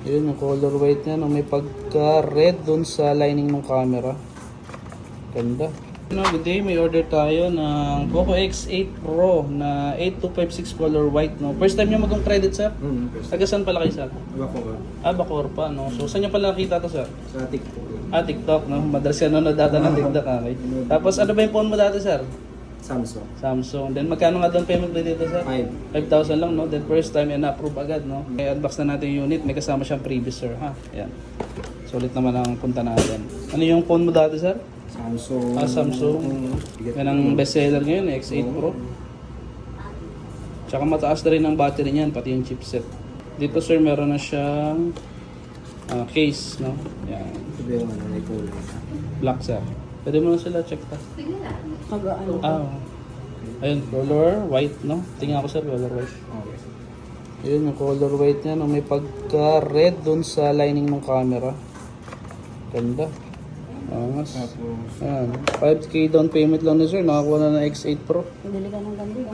Yun, yung color white niya, no? May pagka-red dun sa lining ng camera. Ganda. Good day, may order tayo ng Poco X8 Pro na 8256 color white, no? First time niyo mag-credit, sir? Taga saan pala kayo, sir? Bacoor. Bacoor pa, no? So, saan niyo pala nakita to, sir? Sa TikTok. TikTok, no? Madalas ka nanonood data ng TikTok, okay? Tapos, ano ba yung phone mo dati, sir? Samsung. Samsung. Then, magkano nga doon payment rate dito, sir? 5,000 lang, no? Then, first time, yan, approve agad, no? May unbox na natin yung unit. May kasama siyang previous, sir, ha? Ayan. Sulit naman ang punta natin. Ano yung phone mo dati, sir? Samsung. Samsung. Yan ang bestseller ngayon, X8 Pro. Tsaka mataas na rin ang battery niyan, pati yung chipset. Dito, sir, meron na siyang case, no? Yan. Ito ba yung ano, may kulay? Black, sir. Pwede mo na sila check ta. Mag-ano? Ayun, color white, no? Tingnan ko, sir, color white. Okay. Ayun, yung color white niya, no? May pagka-red dun sa lining ng camera. Ganda. Angas. Tapos, Ayan. 5K down payment lang na, sir. Nakakuha na ng X8 Pro. Pindili ka ng ganito.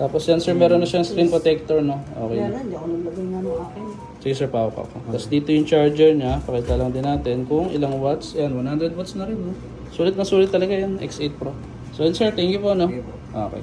Tapos yan, sir, meron na siyang screen protector, no? Okay. Meron, hindi ako naglagay nga ng akin. Sige, sir, pako. Tapos dito yung charger niya. Pakita lang din natin kung ilang watts. Ayan, 100 watts na rin, no? Sulit na sulit talaga yan, X8 Pro. So, yun, sir, thank you po, no? okay po. Okay.